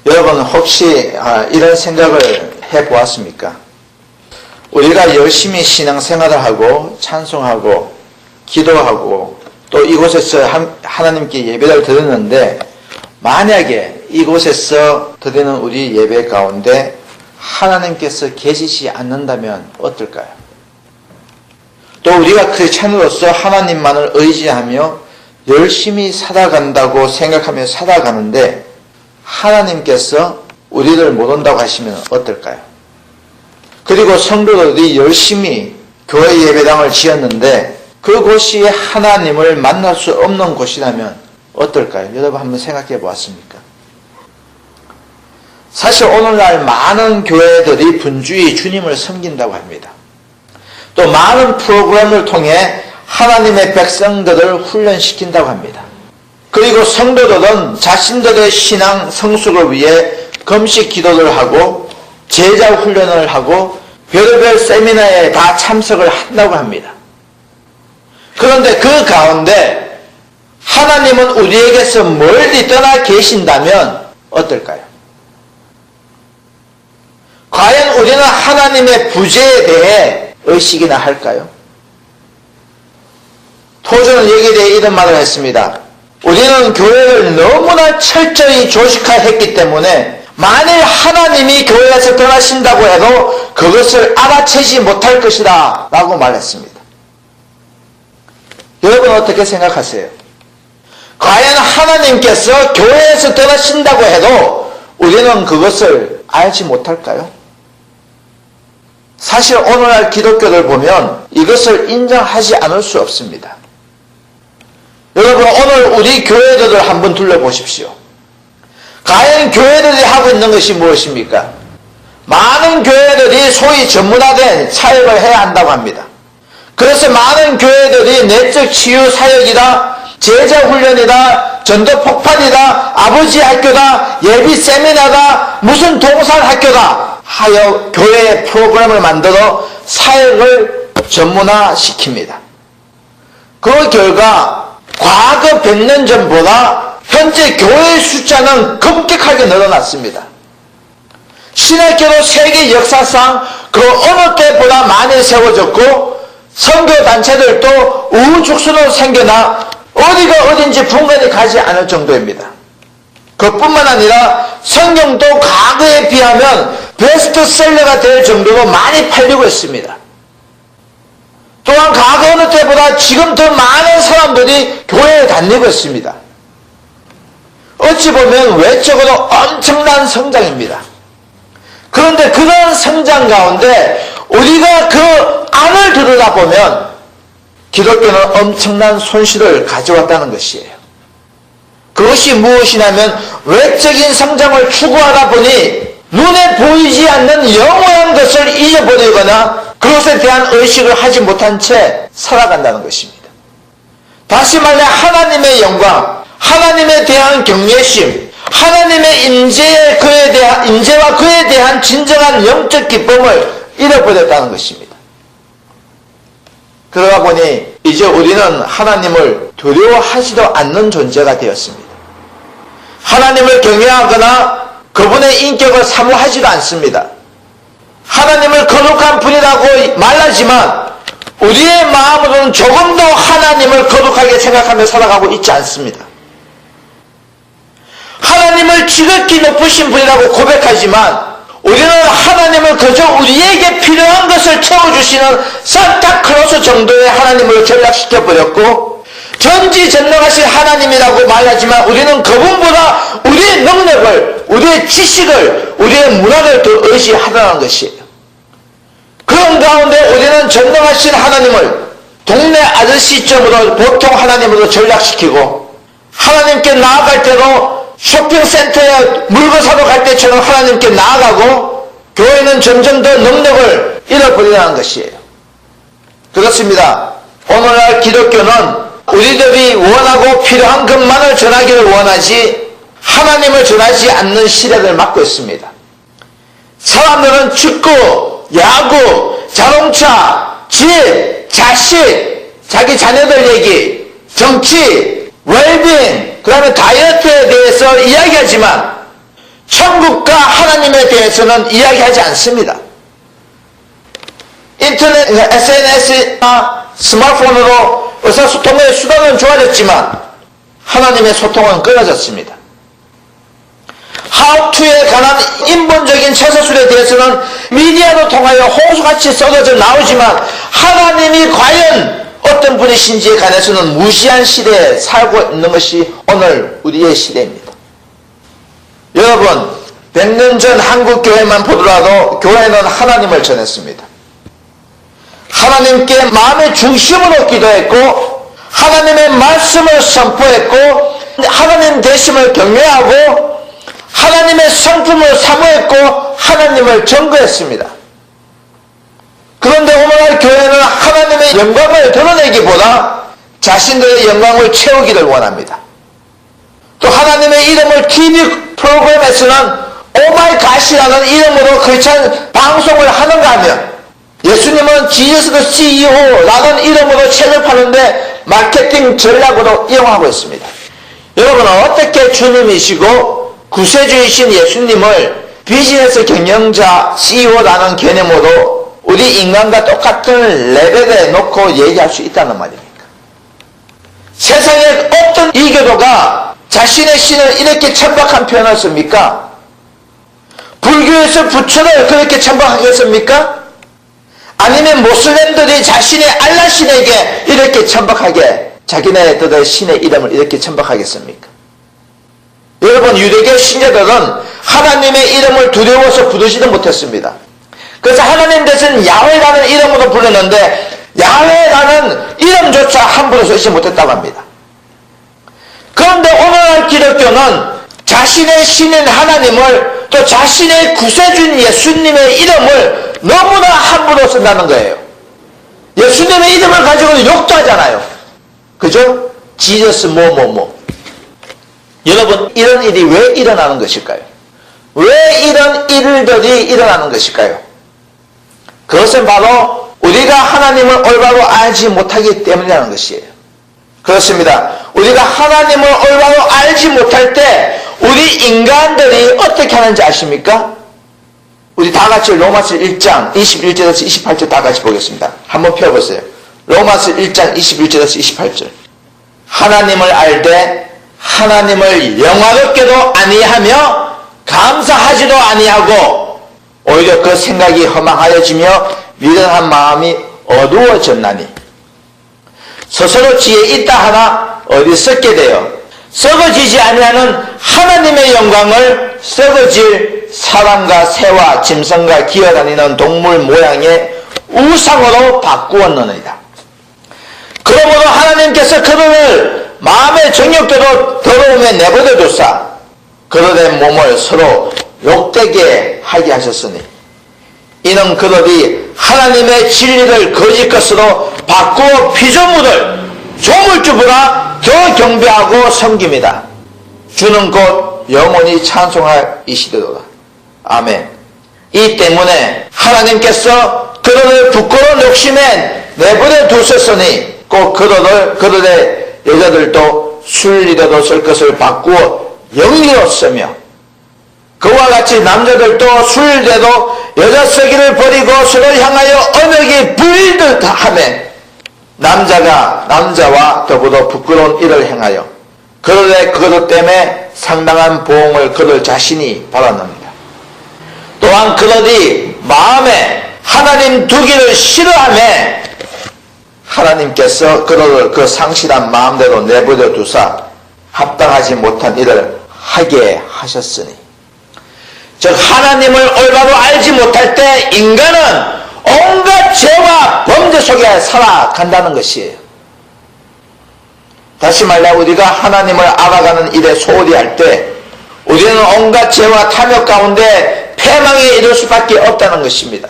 여러분 혹시 이런 생각을 해보았습니까? 우리가 열심히 신앙생활을 하고 찬송하고 기도하고 또 이곳에서 하나님께 예배를 드렸는데 만약에 이곳에서 드리는 우리 예배 가운데 하나님께서 계시지 않는다면 어떨까요? 또 우리가 크리스찬으로서 하나님만을 의지하며 열심히 살아간다고 생각하며 살아가는데 하나님께서 우리를 못 온다고 하시면 어떨까요? 그리고 성도들이 열심히 교회 예배당을 지었는데 그곳이 하나님을 만날 수 없는 곳이라면 어떨까요? 여러분 한번 생각해 보았습니까? 사실 오늘날 많은 교회들이 분주히 주님을 섬긴다고 합니다. 또 많은 프로그램을 통해 하나님의 백성들을 훈련시킨다고 합니다. 그리고 성도들은 자신들의 신앙 성숙을 위해 금식 기도를 하고 제자 훈련을 하고 별의별 세미나에 다 참석을 한다고 합니다. 그런데 그 가운데 하나님은 우리에게서 멀리 떠나 계신다면 어떨까요? 과연 우리는 하나님의 부재에 대해 의식이나 할까요? 토저는 여기에 대해 이런 말을 했습니다. 우리는 교회를 너무나 철저히 조직화했기 때문에 만일 하나님이 교회에서 떠나신다고 해도 그것을 알아채지 못할 것이다 라고 말했습니다. 여러분 어떻게 생각하세요? 과연 하나님께서 교회에서 떠나신다고 해도 우리는 그것을 알지 못할까요? 사실 오늘날 기독교를 보면 이것을 인정하지 않을 수 없습니다. 여러분 오늘 우리 교회들을 한번 둘러보십시오. 과연 교회들이 하고 있는 것이 무엇입니까? 많은 교회들이 소위 전문화된 사역을 해야 한다고 합니다. 그래서 많은 교회들이 내적 치유 사역이다, 제자 훈련이다, 전도 폭발이다, 아버지 학교다, 예비 세미나다, 무슨 동산 학교다 하여 교회의 프로그램을 만들어 사역을 전문화시킵니다. 그 결과 과거 100년 전보다 현재 교회의 숫자는 급격하게 늘어났습니다. 신학교도 세계 역사상 그 어느 때보다 많이 세워졌고 선교단체들도 우후죽순으로 생겨나 어디가 어딘지 분간이 가지 않을 정도입니다. 그뿐만 아니라 성경도 과거에 비하면 베스트셀러가 될 정도로 많이 팔리고 있습니다. 또한 과거 어느 때보다 지금 더 많은 사람들이 교회에 다니고 있습니다. 어찌 보면 외적으로 엄청난 성장입니다. 그런데 그런 성장 가운데 우리가 그 안을 들여다보면 기독교는 엄청난 손실을 가져왔다는 것이에요. 그것이 무엇이냐면 외적인 성장을 추구하다 보니 눈에 보이지 않는 영원한 것을 잊어버리거나 그것에 대한 의식을 하지 못한 채 살아간다는 것입니다. 다시 말해 하나님의 영광, 하나님에 대한 경외심, 하나님의 임재와 그에 대한 진정한 영적 기쁨을 잃어버렸다는 것입니다. 그러다 보니 이제 우리는 하나님을 두려워하지도 않는 존재가 되었습니다. 하나님을 경외하거나 그분의 인격을 사모하지도 않습니다. 하나님을 거룩한 분이라고 말하지만 우리의 마음으로는 조금도 하나님을 거룩하게 생각하며 살아가고 있지 않습니다. 하나님을 지극히 높으신 분이라고 고백하지만 우리는 하나님을 그저 우리에게 필요한 것을 채워주시는 산타클로스 정도의 하나님을 전락시켜버렸고 전지전능하신 하나님이라고 말하지만 우리는 그분보다 우리의 능력을, 우리의 지식을, 우리의 문화를 더 의지하라는 것이에요. 그런 가운데 우리는 전능하신 하나님을 동네 아저씨점으로 보통 하나님으로 전락시키고 하나님께 나아갈 때도 쇼핑센터에 물건 사러 갈 때처럼 하나님께 나아가고 교회는 점점 더 능력을 잃어버리라는 것이에요. 그렇습니다. 오늘날 기독교는 우리들이 원하고 필요한 것만을 전하기를 원하지 하나님을 전하지 않는 시대를 맞고 있습니다. 사람들은 축구, 야구, 자동차, 집, 자식, 자기 자녀들 얘기, 정치, 웰빙, 그 다음에 다이어트에 대해서 이야기하지만 천국과 하나님에 대해서는 이야기하지 않습니다. 인터넷, SNS나 스마트폰으로 의사소통의 수단은 좋아졌지만 하나님의 소통은 끊어졌습니다. 하우투에 관한 인본적인 처서술에 대해서는 미디어로 통하여 홍수같이 쏟아져 나오지만 하나님이 과연 어떤 분이신지에 관해서는 무시한 시대에 살고 있는 것이 오늘 우리의 시대입니다. 여러분, 100년 전 한국 교회만 보더라도 교회는 하나님을 전했습니다. 하나님께 마음의 중심으로 기도했고 하나님의 말씀을 선포했고 하나님 되심을 경외하고 하나님의 성품을 사모했고 하나님을 전거했습니다. 그런데 오늘날 교회는 하나님의 영광을 드러내기보다 자신들의 영광을 채우기를 원합니다. 또 하나님의 이름을 TV 프로그램에서는 오마이갓이라는 이름으로 크리스찬 방송을 하는가 하면 예수님은 지저스 더 CEO라는 이름으로 책을 파는데 마케팅 전략으로 이용하고 있습니다. 여러분은 어떻게 주님이시고 구세주이신 예수님을 비즈니스 경영자 CEO라는 개념으로 우리 인간과 똑같은 레벨에 놓고 얘기할 수 있다는 말입니까? 세상에 어떤 이교도가 자신의 신을 이렇게 천박한 표현을 씁니까? 불교에서 부처를 그렇게 천박하겠습니까? 아니면 모슬렘들이 자신의 알라 신에게 이렇게 천박하게 자기네들의 신의 이름을 이렇게 천박하겠습니까? 여러분, 유대교 신자들은 하나님의 이름을 두려워서 부르지도 못했습니다. 그래서 하나님 대신 야훼라는 이름으로 부르는데 야훼라는 이름조차 함부로 쓰지 못했다고 합니다. 그런데 오늘날 기독교는 자신의 신인 하나님을 또 자신의 구세주인 예수님의 이름을 너무나 함부로 쓴다는 거예요. 예수님의 이름을 가지고 욕도 하잖아요. 그죠? 지저스 뭐뭐뭐. 여러분, 이런 일이 왜 일어나는 것일까요? 왜 이런 일들이 일어나는 것일까요? 그것은 바로 우리가 하나님을 올바로 알지 못하기 때문이라는 것이에요. 그렇습니다. 우리가 하나님을 올바로 알지 못할 때 우리 인간들이 어떻게 하는지 아십니까? 우리 다 같이 로마서 1장 21절에서 28절 다 같이 보겠습니다. 한번 펴보세요. 로마서 1장 21절에서 28절. 하나님을 알되 하나님을 영화롭게도 아니하며 감사하지도 아니하고 오히려 그 생각이 허망하여지며 미련한 마음이 어두워졌나니 스스로 지혜 있다 하나 어디 썩게 되어 썩어지지 아니하는 하나님의 영광을 썩어질 사람과 새와 짐승과 기어다니는 동물 모양의 우상으로 바꾸었느니라. 그러므로 하나님께서 그들을 마음의 정욕대로 더러움에 내버려 두사 그들의 몸을 서로 욕되게 하게 하셨으니 이는 그들이 하나님의 진리를 거짓 것으로 바꾸어 피조물을 조물주보다 더 경배하고 섬깁니다. 주는 곧 영원히 찬송할 이시되도다. 아멘. 이 때문에 하나님께서 그들을 부끄러운 욕심에 내버려 두셨으니 꼭 그들의 여자들도 순리대로 쓸 것을 바꾸어 영리로 쓰며 그와 같이 남자들도 순리대로 여자 쓰기를 버리고 서로 향하여 언역이 부일듯 하며 남자가 남자와 더불어 부끄러운 일을 행하여 그것 때문에 상당한 보응을 그들 자신이 받았느니라. 또한 그들이 마음에 하나님 두기를 싫어하며 하나님께서 그들을 그 상실한 마음대로 내버려 두사 합당하지 못한 일을 하게 하셨으니 즉 하나님을 올바로 알지 못할 때 인간은 온갖 죄와 범죄 속에 살아간다는 것이에요. 다시 말해 우리가 하나님을 알아가는 일에 소홀히 할 때 우리는 온갖 죄와 탐욕 가운데 패망에 이를 수밖에 없다는 것입니다.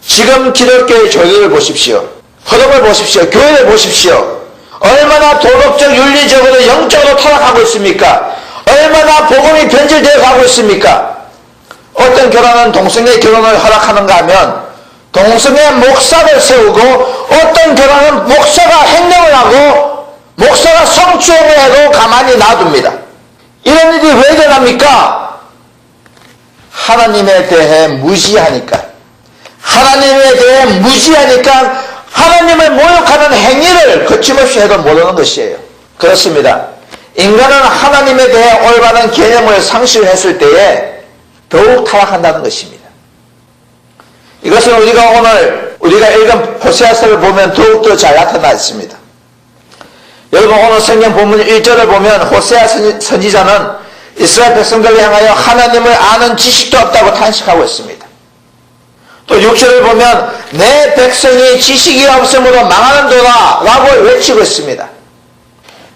지금 기독교의 조직을 보십시오. 흐름을 보십시오. 교회를 보십시오. 얼마나 도덕적, 윤리적으로, 영적으로 타락하고 있습니까? 얼마나 복음이 변질되어 가고 있습니까? 어떤 교단은 동성애 결혼을 허락하는가 하면 동성애 목사를 세우고 어떤 교단은 목사가 행령을 하고 목사가 성추행을 해도 가만히 놔둡니다. 이런 일이 왜 일어납니까? 하나님에 대해 무지하니까 하나님을 모욕하는 행위를 거침없이 해도 모르는 것이에요. 그렇습니다. 인간은 하나님에 대해 올바른 개념을 상실했을 때에 더욱 타락한다는 것입니다. 이것은 우리가 읽은 호세아서를 보면 더욱더 잘 나타나 있습니다. 여러분, 오늘 성경 본문 1절을 보면 호세아 선지자는 이스라엘 백성들을 향하여 하나님을 아는 지식도 없다고 탄식하고 있습니다. 또 6절을 보면 내 백성이 지식이 없으므로 망하는도다 라고 외치고 있습니다.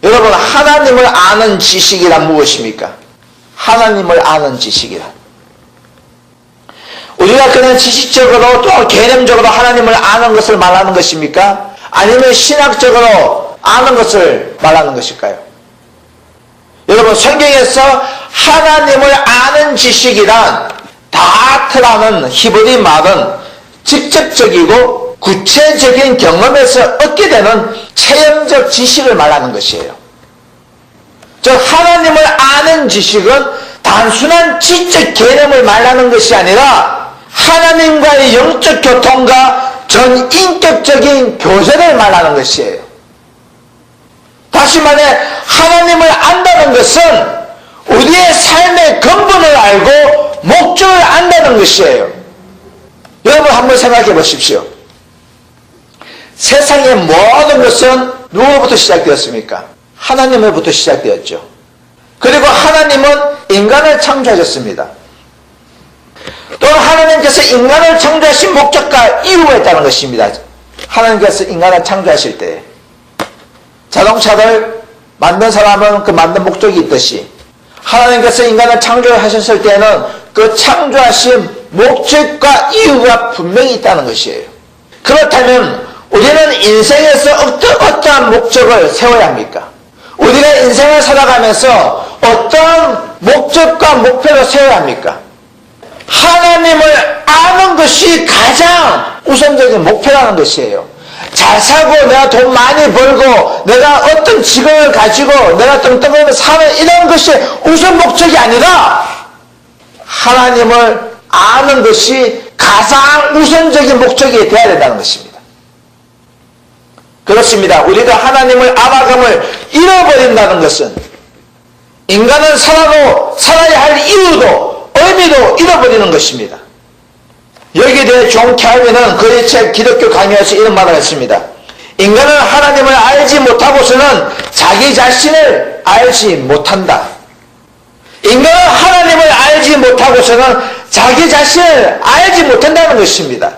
여러분, 하나님을 아는 지식이란 무엇입니까? 하나님을 아는 지식이란, 우리가 그냥 지식적으로 또 개념적으로 하나님을 아는 것을 말하는 것입니까? 아니면 신학적으로 아는 것을 말하는 것일까요? 여러분, 성경에서 하나님을 아는 지식이란 다트라는 히브리 말은 직접적이고 구체적인 경험에서 얻게 되는 체험적 지식을 말하는 것이에요. 즉, 하나님을 아는 지식은 단순한 지적 개념을 말하는 것이 아니라 하나님과의 영적 교통과 전인격적인 교제를 말하는 것이에요. 다시 말해, 하나님을 안다는 것은 우리의 삶의 근본을 알고 목적을 안다는 것이에요. 여러분, 한번 생각해 보십시오. 세상의 모든 것은 누구로부터 시작되었습니까? 하나님으로부터 시작되었죠. 그리고 하나님은 인간을 창조하셨습니다. 또 하나님께서 인간을 창조하신 목적과 이유가 있다는 것입니다. 하나님께서 인간을 창조하실 때 자동차를 만든 사람은 그 만든 목적이 있듯이 하나님께서 인간을 창조하셨을 때는 그 창조하신 목적과 이유가 분명히 있다는 것이에요. 그렇다면 우리는 인생에서 어떠한 목적을 세워야 합니까? 우리가 인생을 살아가면서 어떤 목적과 목표를 세워야 합니까? 하나님을 아는 것이 가장 우선적인 목표라는 것이에요. 잘 살고 내가 돈 많이 벌고 내가 어떤 직업을 가지고 내가 떵떵하게 사는 이런 것이 우선 목적이 아니라 하나님을 아는 것이 가장 우선적인 목적이 되어야 된다는 것입니다. 그렇습니다. 우리가 하나님을 알아감을 잃어버린다는 것은 인간은 살아야 할 이유도 의미도 잃어버리는 것입니다. 여기에 대해 존 캘빈은 그의 책 기독교 강의에서 이런 말을 했습니다. 인간은 하나님을 알지 못하고서는 자기 자신을 알지 못한다. 인간은 하나님을 알지 못하고서는 자기 자신을 알지 못한다는 것입니다.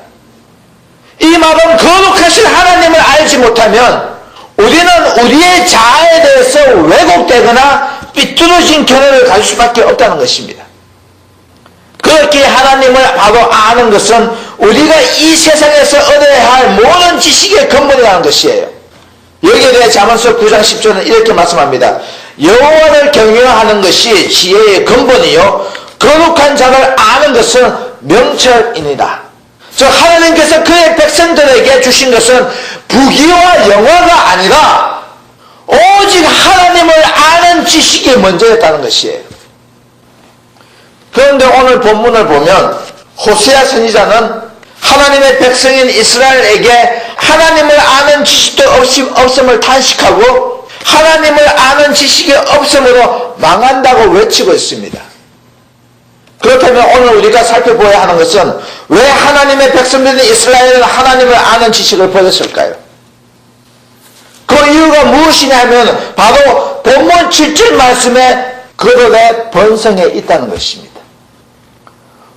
이 말은 거룩하신 하나님을 알지 못하면 우리는 우리의 자아에 대해서 왜곡되거나 삐뚤어진 견해를 가질 수밖에 없다는 것입니다. 그렇게 하나님을 바로 아는 것은 우리가 이 세상에서 얻어야 할 모든 지식의 근본이라는 것이에요. 여기에 대해 잠언서 9장 10절은 이렇게 말씀합니다. 여호와를 경외하는 것이 지혜의 근본이요 거룩한 자를 아는 것은 명철이니라. 즉 하나님께서 그의 백성들에게 주신 것은 부귀와 영화가 아니라 오직 하나님을 아는 지식이 먼저였다는 것이에요. 그런데 오늘 본문을 보면 호세아 선지자는 하나님의 백성인 이스라엘에게 하나님을 아는 지식도 없음을 탄식하고 하나님을 아는 지식이 없음으로 망한다고 외치고 있습니다. 그렇다면 오늘 우리가 살펴보아야 하는 것은 왜 하나님의 백성들인 이스라엘은 하나님을 아는 지식을 버렸을까요? 그 이유가 무엇이냐면 바로 본문 7절 말씀에 그들의 번성에 있다는 것입니다.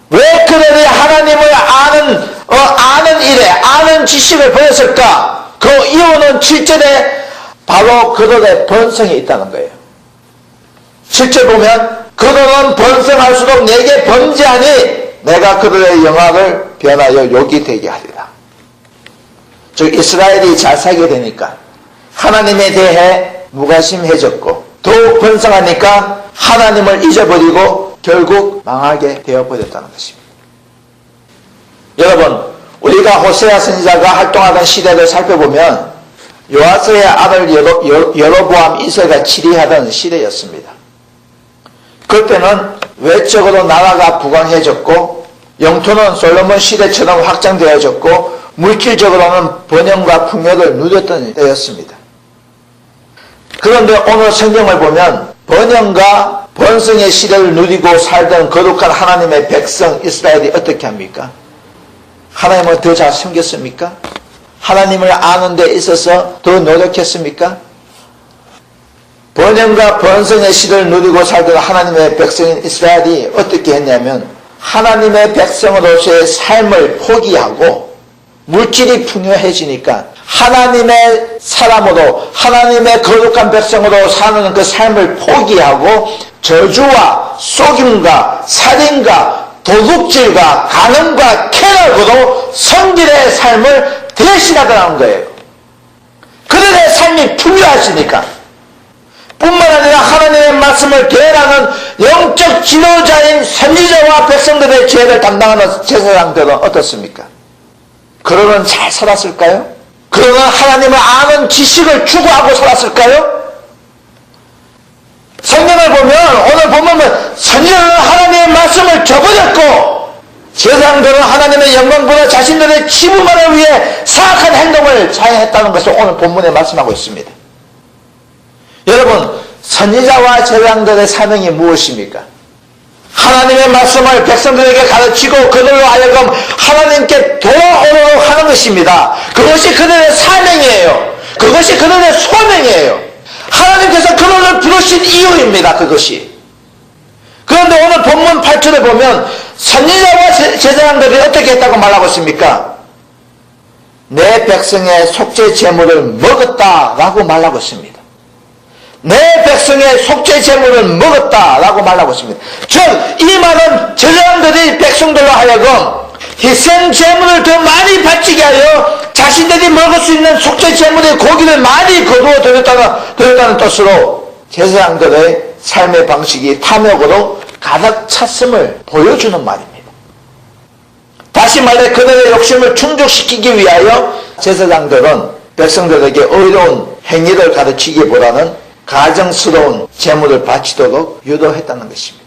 왜 그들이 하나님을 아는 일에 아는 지식을 버렸을까? 그 이유는 7절에 바로 그들의 번성에 있다는 거예요. 7절 보면 그들은 번성할수록 내게 번제하니 내가 그들의 영화를 변하여 욕이 되게 하리라. 즉 이스라엘이 잘 살게 되니까 하나님에 대해 무관심해졌고 더욱 번성하니까 하나님을 잊어버리고 결국 망하게 되어버렸다는 것입니다. 여러분, 우리가 호세아 선지자가 활동하던 시대를 살펴보면 요아스의 아들 여로보암 2세가 치리하던 시대였습니다. 그때는 외적으로 나라가 부강해졌고 영토는 솔로몬 시대처럼 확장되어졌고 물질적으로는 번영과 풍요를 누렸던 때였습니다. 그런데 오늘 성경을 보면 번영과 번성의 시대를 누리고 살던 거룩한 하나님의 백성 이스라엘이 어떻게 합니까? 하나님을 더 잘 섬겼습니까? 하나님을 아는 데 있어서 더 노력했습니까? 번영과 번성의 시대를 누리고 살던 하나님의 백성인 이스라엘이 어떻게 했냐면 하나님의 백성으로서의 삶을 포기하고 물질이 풍요해지니까 하나님의 사람으로 하나님의 거룩한 백성으로 사는 그 삶을 포기하고 저주와 속임과 살인과 도둑질과 간음과 쾌락으로 성질의 삶을 대신하더라는 거예요. 그들의 삶이 풍요하시니까 뿐만 아니라 하나님의 말씀을 대하는 영적 지도자인 선지자와 백성들의 죄를 담당하는 제사장들은 어떻습니까? 그러는 잘 살았을까요? 그러는 하나님을 아는 지식을 추구하고 살았을까요? 성경을 보면 오늘 보면 선지자는 하나님의 말씀을 저버렸고 제사장들은 하나님의 영광보다 자신들의 치부만을 위해 사악한 행동을 자행했다는 것을 오늘 본문에 말씀하고 있습니다. 여러분, 선지자와 제사장들의 사명이 무엇입니까? 하나님의 말씀을 백성들에게 가르치고 그들로 하여금 하나님께 돌아오도록 하는 것입니다. 그것이 그들의 사명이에요. 그것이 그들의 소명이에요. 하나님께서 그들을 부르신 이유입니다. 그것이. 그런데 오늘 본문 8절에 보면 선지자와 제사장들이 어떻게 했다고 말하고 있습니까? 내 백성의 속죄 제물을 먹었다라고 말하고 있습니다. 내 백성의 속죄 제물을 먹었다라고 말하고 있습니다. 즉, 이 말은 제사장들이 백성들로 하여금 희생 제물을 더 많이 바치게 하여 자신들이 먹을 수 있는 속죄 제물의 고기를 많이 거두어 드렸다는 뜻으로 제사장들의 삶의 방식이 탐욕으로 가득 찼음을 보여주는 말입니다. 다시 말해 그들의 욕심을 충족시키기 위하여 제사장들은 백성들에게 의로운 행위를 가르치기보다는 가정스러운 재물을 바치도록 유도했다는 것입니다.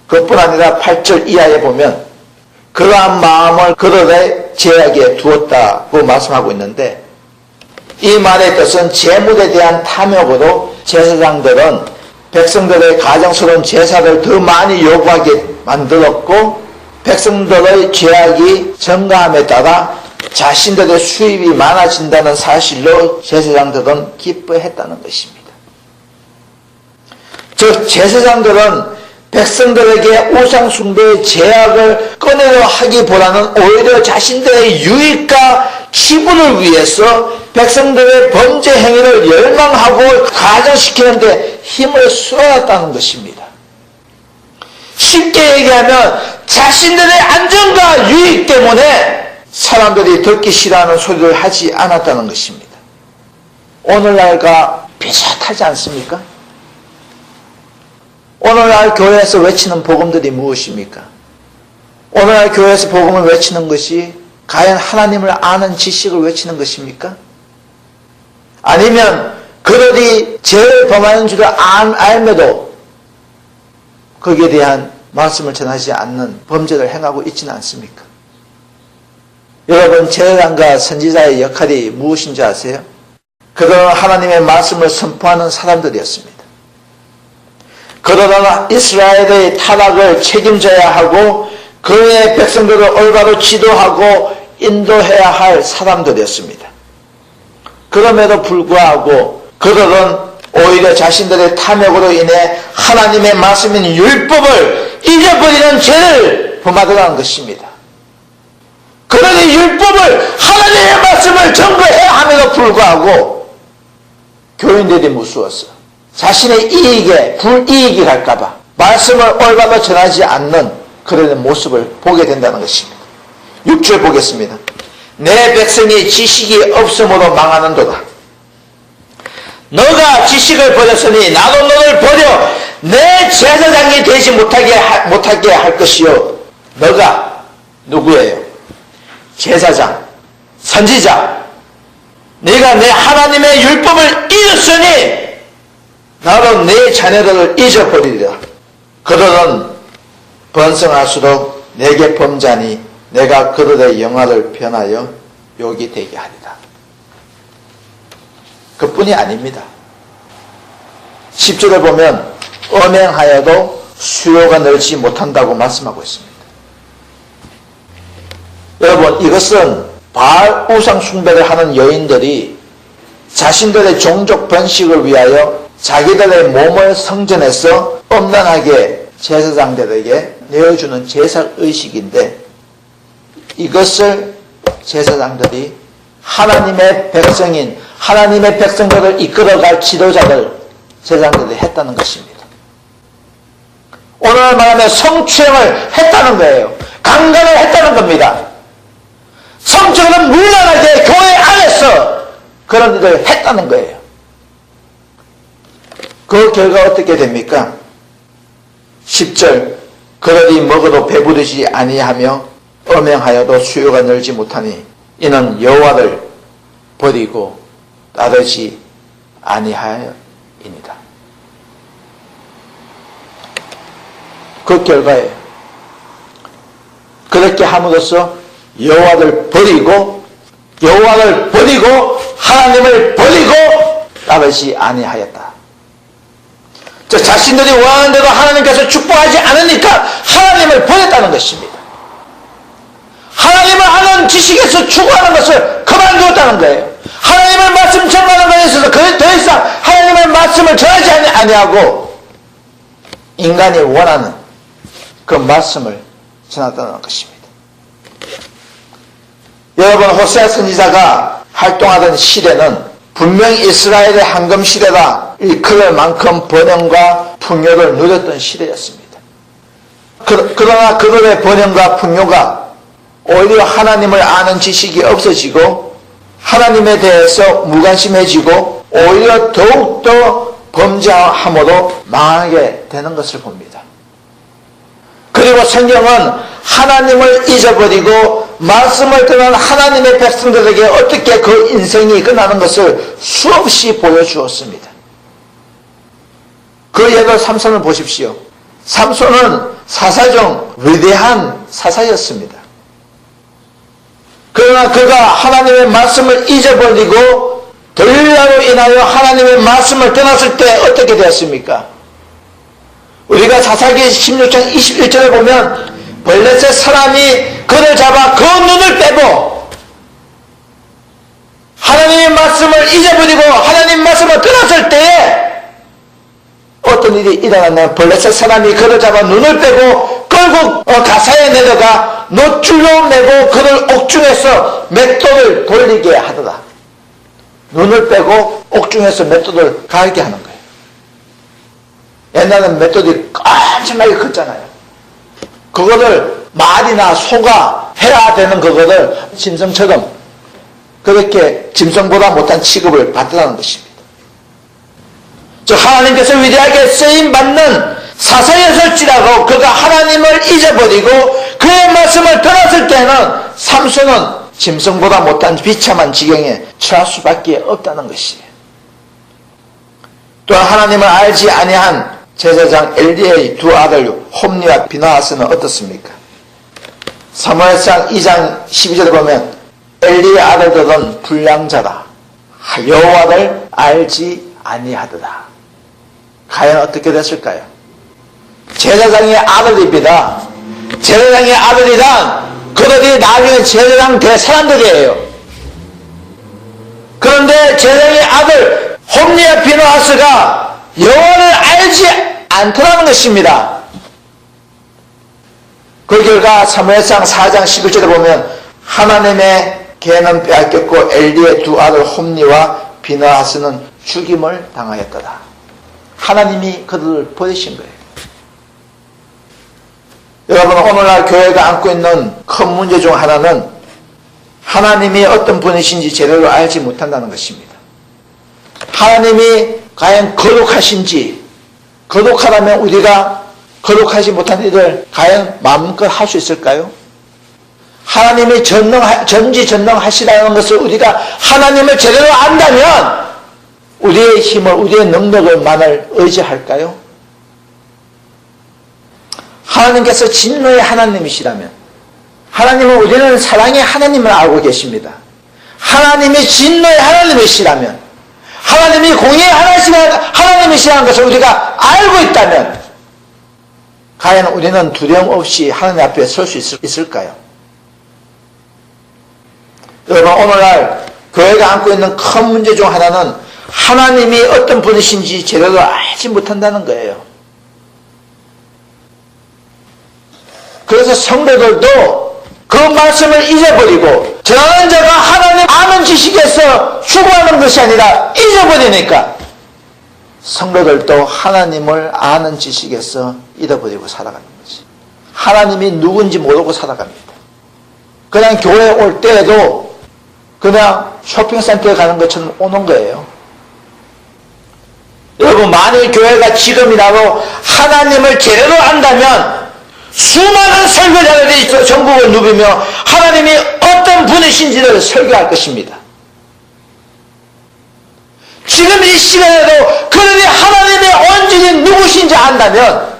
그것뿐 아니라 8절 이하에 보면 그러한 마음을 그들의 제약에 두었다고 말씀하고 있는데 이 말의 뜻은 재물에 대한 탐욕으로 제사장들은 백성들의 가정스러운 제사를 더 많이 요구하게 만들었고 백성들의 죄악이 증가함에 따라 자신들의 수입이 많아진다는 사실로 제사장들은 기뻐했다는 것입니다. 즉 제사장들은 백성들에게 우상숭배의 제약을 꺼내려 하기보다는 오히려 자신들의 유익과 치부를 위해서 백성들의 범죄 행위를 열망하고 가정시키는 데 힘을 쏟았다는 것입니다. 쉽게 얘기하면 자신들의 안전과 유익 때문에 사람들이 듣기 싫어하는 소리를 하지 않았다는 것입니다. 오늘날과 비슷하지 않습니까? 오늘날 교회에서 외치는 복음들이 무엇입니까? 오늘날 교회에서 복음을 외치는 것이 과연 하나님을 아는 지식을 외치는 것입니까? 아니면 그들이 죄를 범하는 줄을 알매도 거기에 대한 말씀을 전하지 않는 범죄를 행하고 있지는 않습니까? 여러분, 제사장과 선지자의 역할이 무엇인지 아세요? 그들은 하나님의 말씀을 선포하는 사람들이었습니다. 그들은 이스라엘의 타락을 책임져야 하고 그의 백성들을 올바로 지도하고 인도해야 할 사람들이었습니다. 그럼에도 불구하고 그들은 오히려 자신들의 탐욕으로 인해 하나님의 말씀인 율법을 잊어버리는 죄를 범하더라는 것입니다. 그들의 율법을 하나님의 말씀을 전거해야 함에도 불구하고 교인들이 무서워서 자신의 이익에 불이익이 갈까봐 말씀을 올바로 전하지 않는 그런 모습을 보게 된다는 것입니다. 6절 보겠습니다. 내 백성이 지식이 없음으로 망하는도다. 너가 지식을 버렸으니 나도 너를 버려 내 제사장이 되지 못하게 할 것이요. 너가 누구예요? 제사장, 선지자. 네가 내 하나님의 율법을 잊었으니 나도 내 자녀들을 잊어버리리라. 그 그들은 번성할수록 내게 범자니 내가 그들의 영화를 변하여 욕이 되게 하리라. 그뿐이 아닙니다. 10절을 보면 음행하여도 수요가 늘지 못한다고 말씀하고 있습니다. 여러분, 이것은 바알 우상 숭배를 하는 여인들이 자신들의 종족 번식을 위하여 자기들의 몸을 성전에서 엄란하게 제사장들에게 내어주는 제사의식인데, 이것을 제사장들이 하나님의 백성인 하나님의 백성들을 이끌어갈 지도자들 제사장들이 했다는 것입니다. 오늘 말하면 성추행을 했다는 거예요. 강간을 했다는 겁니다. 성적으로 문란하게 교회 안에서 그런 일을 했다는 거예요. 그 결과 어떻게 됩니까? 10절, 그들이 먹어도 배부르지 아니하며 음행하여도 수요가 늘지 못하니 이는 여호와를 버리고 따르지 아니하여이니라. 그 결과예요. 그렇게 함으로써 여호와를 버리고 하나님을 버리고 따르지 아니하였다. 자신들이 원하는 대로 하나님께서 축복하지 않으니까 하나님을 버렸다는 것입니다. 하나님을 하는 지식에서 추구하는 것을 그만두었다는 거예요. 하나님의 말씀 전하는 것에 있어서 더 이상 하나님의 말씀을 전하지 아니하고 인간이 원하는 그 말씀을 전했다는 것입니다. 여러분, 호세아 선지자가 활동하던 시대는 분명히 이스라엘의 황금 시대다. 그럴 만큼 번영과 풍요를 누렸던 시대였습니다. 그러나 그들의 번영과 풍요가 오히려 하나님을 아는 지식이 없어지고 하나님에 대해서 무관심해지고 오히려 더욱더 범죄함으로 망하게 되는 것을 봅니다. 그리고 성경은 하나님을 잊어버리고 말씀을 떠난 하나님의 백성들에게 어떻게 그 인생이 끝나는 것을 수없이 보여주었습니다. 그 예를 삼손을 보십시오. 삼손은 사사 중 위대한 사사였습니다. 그러나 그가 하나님의 말씀을 잊어버리고 들라로 인하여 하나님의 말씀을 떠났을 때 어떻게 되었습니까? 우리가 사사기 16장 21절에 보면 블레셋 사람이 그를 잡아 그 눈을 빼고 하나님의 말씀을 잊어버리고 하나님 말씀을 떠났을 때에 어떤 일이 일어났냐면 블레셋 사람이 그를 잡아 눈을 빼고 결국 가사에 내려가 노줄로 매고 그를 옥중에서 맷돌을 돌리게 하더라. 눈을 빼고 옥중에서 맷돌을 갈게 하는 거예요. 옛날에는 맷돌이 깜찍하게 컸잖아요. 그거를 말이나 소가 해야 되는 그거를 짐승처럼 그렇게 짐승보다 못한 취급을 받더라는 것입니다. 즉 하나님께서 위대하게 쓰임받는 사사였을지라도 그가 하나님을 잊어버리고 그의 말씀을 떠났을 때는 삼손은 짐승보다 못한 비참한 지경에 처할 수밖에 없다는 것이에요. 또한 하나님을 알지 아니한 제사장 엘리의 두 아들 홈니와 비나하스는 어떻습니까? 사무엘상 2장 12절에 보면 엘리의 아들들은 불량자다. 여호와를 알지 아니하더라. 과연 어떻게 됐을까요? 제사장의 아들입니다. 제사장의 아들이란 그들이 나중에 제사장 될 사람들이에요. 그런데 제사장의 아들 홈니와 비나하스가 여호와를 알지 않더라는 것입니다. 그 결과 사무엘상 4장 11절에 보면 하나님의 계는 빼앗겼고 엘리의 두 아들 홈니와 비나하스는 죽임을 당하였더라. 하나님이 그들을 버리신 거예요. 여러분, 오늘날 교회가 안고 있는 큰 문제 중 하나는 하나님이 어떤 분이신지 제대로 알지 못한다는 것입니다. 하나님이 과연 거룩하신지, 거룩하다면 우리가 거룩하지 못한 일을 과연 마음껏 할 수 있을까요? 하나님이 전지전능하시다는 것을 우리가 하나님을 제대로 안다면 우리의 힘을, 우리의 능력을 만을 의지할까요? 하나님께서 진노의 하나님이시라면, 하나님은 우리는 사랑의 하나님을 알고 계십니다. 하나님이 진노의 하나님이시라면, 하나님이 공의의 하나님이시라는 것을 우리가 알고 있다면, 과연 우리는 두려움 없이 하나님 앞에 설 수 있을까요? 여러분, 오늘날 교회가 안고 있는 큰 문제 중 하나는 하나님이 어떤 분이신지 제대로 알지 못한다는 거예요. 그래서 성도들도 그 말씀을 잊어버리고, 전하는 자가 하나님 아는 지식에서 추구하는 것이 아니라 잊어버리니까 성도들도 하나님을 아는 지식에서 잃어버리고 살아가는 거지. 하나님이 누군지 모르고 살아갑니다. 그냥 교회에 올 때에도 그냥 쇼핑센터에 가는 것처럼 오는 거예요. 여러분, 만일 교회가 지금이라도 하나님을 제대로 안다면 수많은 설교자들이 전국을 누비며 하나님이 어떤 분이신지를 설교할 것입니다. 지금 이 시간에도 그들이 하나님의 온전히 누구신지 안다면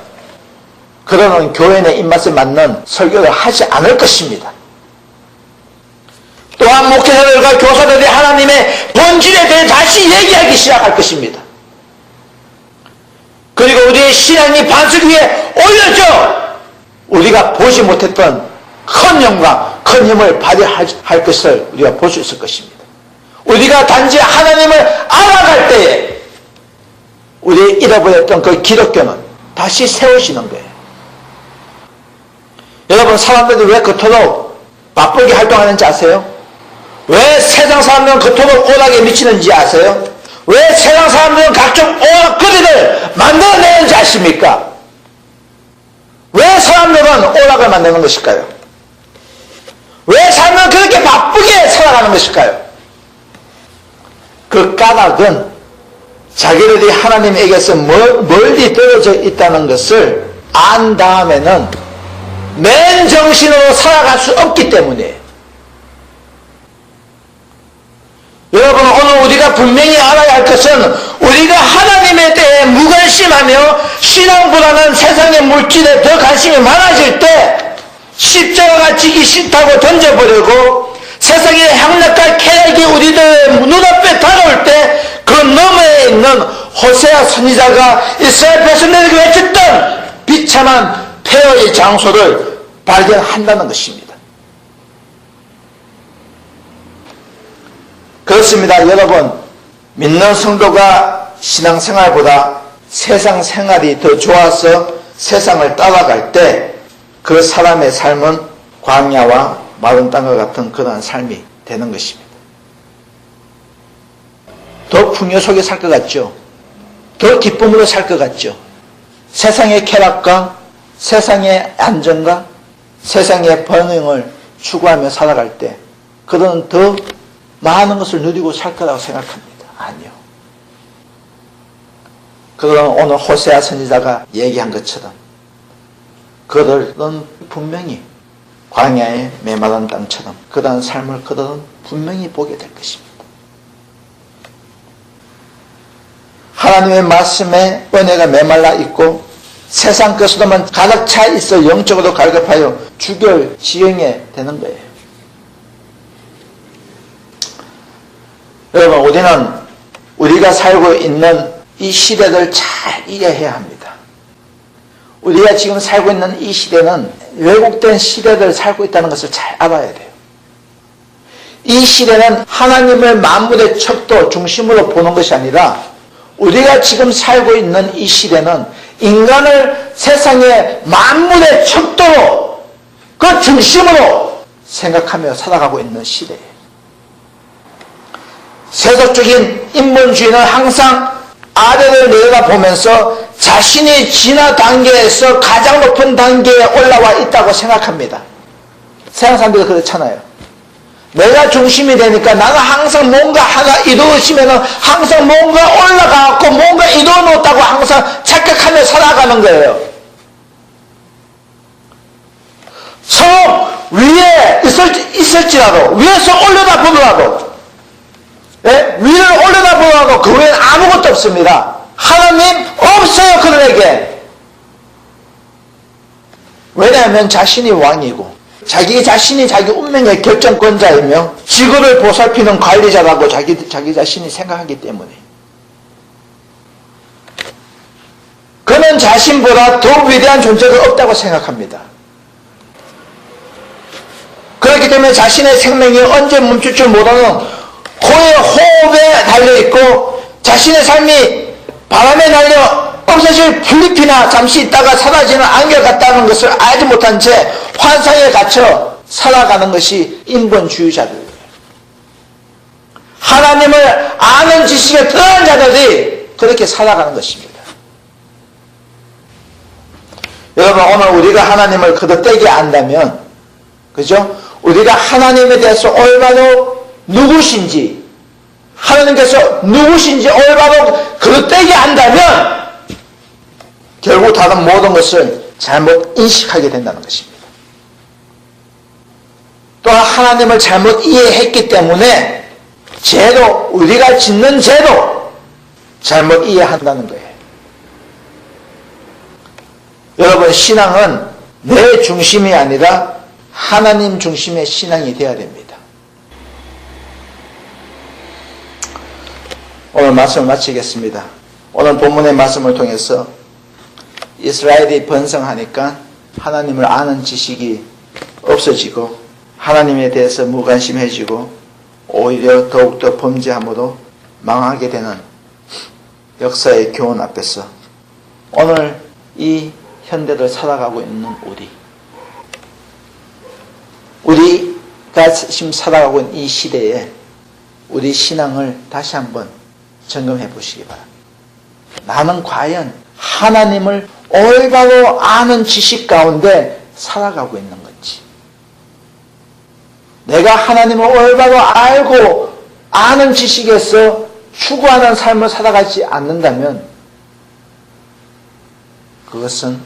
그들은 교회 내 입맛에 맞는 설교를 하지 않을 것입니다. 또한 목회자들과 교사들이 하나님의 본질에 대해 다시 얘기하기 시작할 것입니다. 그리고 우리의 신앙이 반석 위에 올려져 우리가 보지 못했던 큰 영광, 큰 힘을 발휘할 것을 우리가 볼 수 있을 것입니다. 우리가 단지 하나님을 알아갈 때에 우리 잃어버렸던 그 기독교는 다시 세우시는 거예요. 여러분, 사람들이 왜 그토록 바쁘게 활동하는지 아세요? 왜 세상 사람들은 그토록 오락에 미치는지 아세요? 왜 세상 사람들은 각종 오락거리를 만들어내는지 아십니까? 왜 사람들은 오락을 만드는 것일까요? 왜 사람들은 그렇게 바쁘게 살아가는 것일까요? 그 까닭은 자기들이 하나님에게서 멀리 떨어져 있다는 것을 안 다음에는 맨정신으로 살아갈 수 없기 때문이에요. 여러분, 오늘 우리가 분명히 알아야 할 것은 우리가 하나님에 대해 무관심하며 신앙보다는 세상의 물질에 더 관심이 많아질 때 십자가가 지기 싫다고 던져버리고 세상의 향락과 쾌락이 우리들 눈앞에 다가올 때 그 너머에 있는 호세아 선지자가 이스라엘 백성들에게 외쳤던 비참한 폐허의 장소를 발견한다는 것입니다. 그렇습니다. 여러분, 믿는 성도가 신앙생활보다 세상 생활이 더 좋아서 세상을 따라갈 때 그 사람의 삶은 광야와 마른 땅과 같은 그러한 삶이 되는 것입니다. 더 풍요 속에 살 것 같죠? 더 기쁨으로 살 것 같죠? 세상의 쾌락과 세상의 안정과 세상의 번영을 추구하며 살아갈 때 그들은 더 많은 것을 누리고 살 거라고 생각합니다. 아니요. 그들은 오늘 호세아 선지자가 얘기한 것처럼 그들은 분명히 광야의 메마른 땅처럼 그러한 삶을 그들은 분명히 보게 될 것입니다. 하나님의 말씀에 은혜가 메말라 있고 세상 것으로만 가득 차 있어 영적으로 갈급하여 주결 지형에 되는 거예요. 여러분, 우리는 우리가 살고 있는 이 시대를 잘 이해해야 합니다. 우리가 지금 살고 있는 이 시대는 왜곡된 시대를 살고 있다는 것을 잘 알아야 돼요. 이 시대는 하나님을 만물의 척도 중심으로 보는 것이 아니라 우리가 지금 살고 있는 이 시대는 인간을 세상의 만물의 척도로 그 중심으로 생각하며 살아가고 있는 시대예요. 세속적인 인본주의는 항상 아래를 내려다보면서 자신이 진화 단계에서 가장 높은 단계에 올라와 있다고 생각합니다. 세상 사람들이 그렇잖아요. 내가 중심이 되니까 나는 항상 뭔가 하나 이루어지면 항상 뭔가 올라가고 뭔가 이루어놓았다고 항상 착각하며 살아가는 거예요. 서로 위에 있을지라도 위에서 올려다보더라도 위를 올려다보더라도 그 외에는 아무것도 없습니다. 하나님 없어요. 그들에게 왜냐하면 자신이 왕이고 자기 자신이 자기 운명의 결정권자이며 지구를 보살피는 관리자라고 자기 자신이 생각하기 때문에 그는 자신보다 더 위대한 존재가 없다고 생각합니다. 그렇기 때문에 자신의 생명이 언제 멈출 줄 모르는 고의 호흡에 달려있고 자신의 삶이 바람에 날려 없어질 풀잎이나 잠시 있다가 사라지는 안개 같다는 것을 알지 못한 채 환상에 갇혀 살아가는 것이 인본주의자들이에요. 하나님을 아는 지식에 들어간 자들이 그렇게 살아가는 것입니다. 여러분, 오늘 우리가 하나님을 거듭되게 안다면, 그죠? 우리가 하나님에 대해서 올바로 누구신지, 하나님께서 누구신지 올바로 거듭되게 안다면, 결국 다른 모든 것을 잘못 인식하게 된다는 것입니다. 또한 하나님을 잘못 이해했기 때문에 죄도, 우리가 짓는 죄도 잘못 이해한다는 거예요. 여러분, 신앙은 내 중심이 아니라 하나님 중심의 신앙이 되어야 됩니다. 오늘 말씀을 마치겠습니다. 오늘 본문의 말씀을 통해서 이스라엘이 번성하니까 하나님을 아는 지식이 없어지고 하나님에 대해서 무관심해지고 오히려 더욱더 범죄함으로 망하게 되는 역사의 교훈 앞에서 오늘 이 현대를 살아가고 있는 우리가 지금 살아가고 있는 이 시대에 우리 신앙을 다시 한번 점검해 보시기 바랍니다. 나는 과연 하나님을 올바로 아는 지식 가운데 살아가고 있는 건지, 내가 하나님을 올바로 알고 아는 지식에서 추구하는 삶을 살아가지 않는다면 그것은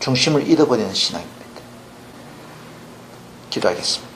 중심을 잃어버리는 신앙입니다. 기도하겠습니다.